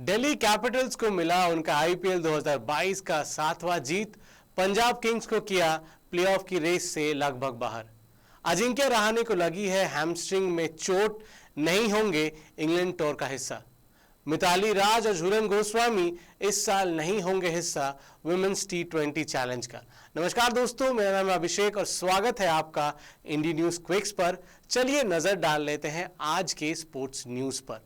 Delhi Capitals को मिला उनका आईपीएल 2022 का 7वां जीत। पंजाब किंग्स को किया प्लेऑफ की रेस से लगभग बाहर। अजिंक्य रहाणे को लगी है हैमस्ट्रिंग में चोट, नहीं होंगे इंग्लैंड टूर का हिस्सा। मिताली राज और झूलन गोस्वामी इस साल नहीं होंगे हिस्सा वुमेन्स T20 चैलेंज का। नमस्कार दोस्तों, मेरा नाम है अभिषेक और स्वागत है आपका इंडी न्यूज क्विक्स पर। चलिए नजर डाल लेते हैं आज के स्पोर्ट्स न्यूज पर।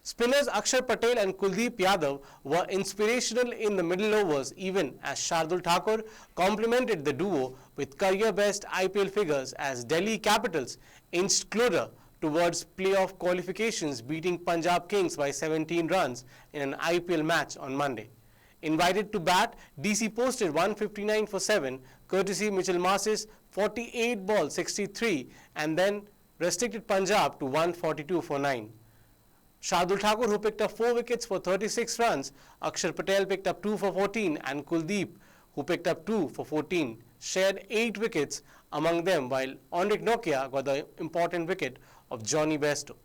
Spinners Axar Patel and Kuldeep Yadav were inspirational in the middle overs, even as Shardul Thakur complemented the duo with career-best IPL figures as Delhi Capitals inched closer towards playoff qualifications, beating Punjab Kings by 17 runs in an IPL match on Monday. Invited to bat, DC posted 159 for 7, courtesy Mitchell Marsh's 48 ball 63, and then restricted Punjab to 142 for 9. Shardul Thakur, who picked up 4 wickets for 36 runs, Axar Patel picked up 2 for 14, and Kuldeep, who picked up 2 for 14, shared 8 wickets among them, while Enric Nokia got the important wicket of Jonny Bairstow.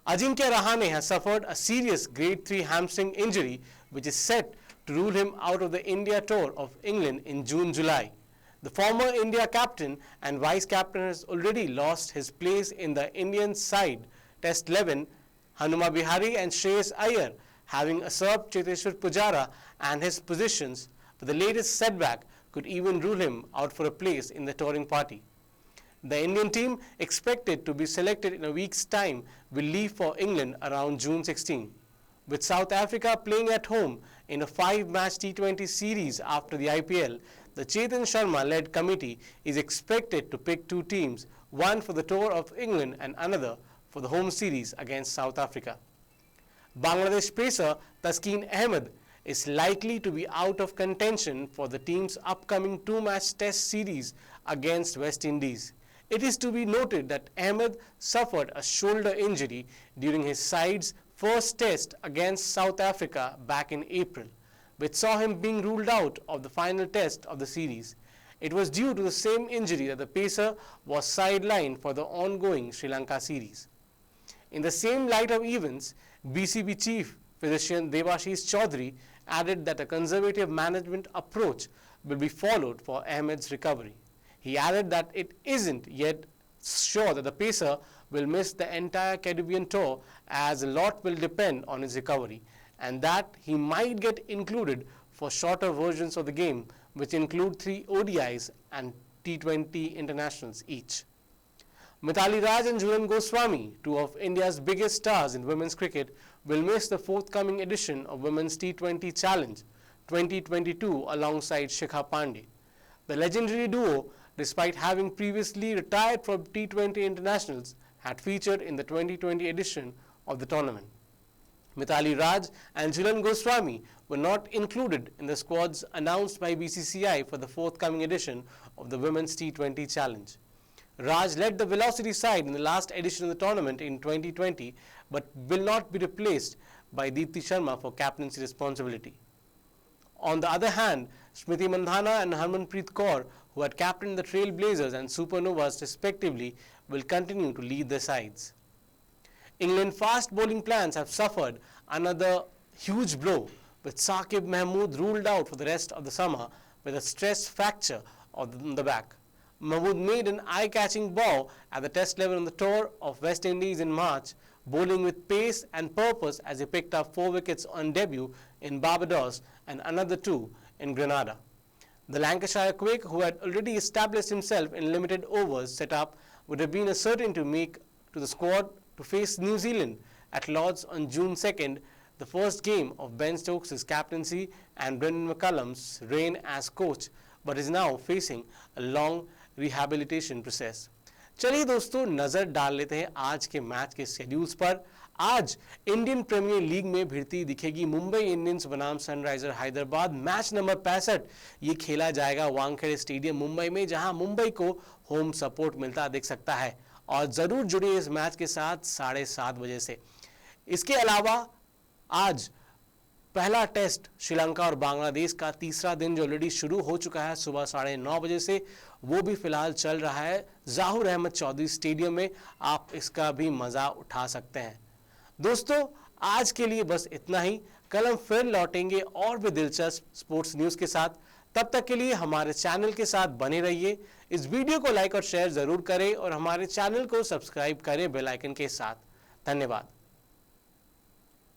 Ajinkya Rahane has suffered a serious grade 3 hamstring injury, which is set to rule him out of the India tour of England in June-July. The former India captain and vice-captain has already lost his place in the Indian side Test 11, Hanuma Bihari and Shreyas Iyer having usurped Cheteshwar Pujara and his positions, but the latest setback could even rule him out for a place in the touring party. The Indian team, expected to be selected in a week's time, will leave for England around June 16. With South Africa playing at home in a 5-match T20 series after the IPL, the Chetan Sharma-led committee is expected to pick 2 teams, one for the tour of England and another for the home series against South Africa. Bangladesh pacer Taskin Ahmed is likely to be out of contention for the team's upcoming 2-match test series against West Indies. It is to be noted that Ahmed suffered a shoulder injury during his side's first test against South Africa back in April, which saw him being ruled out of the final test of the series. It was due to the same injury that the pacer was sidelined for the ongoing Sri Lanka series. In the same light of events, BCB chief physician Debashish Chaudhary added that a conservative management approach will be followed for Ahmed's recovery. He added that it isn't yet sure that the pacer will miss the entire Caribbean tour, as a lot will depend on his recovery, and that he might get included for shorter versions of the game, which include 3 ODIs and T20 internationals each. Mithali Raj and Jhulan Goswami, 2 of India's biggest stars in women's cricket, will miss the forthcoming edition of Women's T20 Challenge 2022 alongside Shikha Pandey. The legendary duo, despite having previously retired from T20 internationals, had featured in the 2020 edition of the tournament. Mithali Raj and Jhulan Goswami were not included in the squads announced by BCCI for the forthcoming edition of the Women's T20 Challenge. Raj led the velocity side in the last edition of the tournament in 2020, but will not be replaced by Deepti Sharma for captaincy responsibility. On the other hand, Smriti Mandhana and Harmanpreet Kaur, who had captained the Trailblazers and Supernovas respectively, will continue to lead the sides. England fast bowling plans have suffered another huge blow, with Saqib Mahmood ruled out for the rest of the summer with a stress fracture on the back. Mahmood made an eye-catching bow at the test level on the tour of West Indies in March, bowling with pace and purpose as he picked up 4 wickets on debut in Barbados and another 2 in Grenada. The Lancashire Quake, who had already established himself in limited overs setup, would have been a certain to make to the squad to face New Zealand at Lord's on June 2nd, the first game of Ben Stokes' captaincy and Brendan McCullum's reign as coach, but is now facing a long rehabilitation process. चलिए दोस्तों, नजर डाल लेते हैं आज के match के schedules पर। आज इंडियन प्रीमियर लीग में भिड़ती दिखेगी मुंबई इंडियंस बनाम सनराइजर हैदराबाद। मैच नंबर 65 ये खेला जाएगा वानखेड़े स्टेडियम मुंबई में, जहां मुंबई को होम सपोर्ट मिलता दिख सकता है। और जरूर जुड़िए इस मैच के साथ 7:30 बजे से। इसके अलावा आज पहला टेस्ट श्रीलंका और बांग्लादेश का तीसरा दिन जो ऑलरेडी शुरू हो चुका है सुबह 9:30 बजे से, वो भी फिलहाल चल रहा है ज़ाहुर अहमद चौधरी स्टेडियम में। आप इसका भी मज़ा उठा सकते हैं। दोस्तों, आज के लिए बस इतना ही। कल हम फिर लौटेंगे और भी दिलचस्प स्पोर्ट्स न्यूज़ के साथ। तब तक के लिए हमारे चैनल के साथ बने रहिए। इस वीडियो को लाइक और शेयर ज़रूर करें और हमारे चैनल को सब्सक्राइब करें बेल आइकन के साथ। धन्यवाद।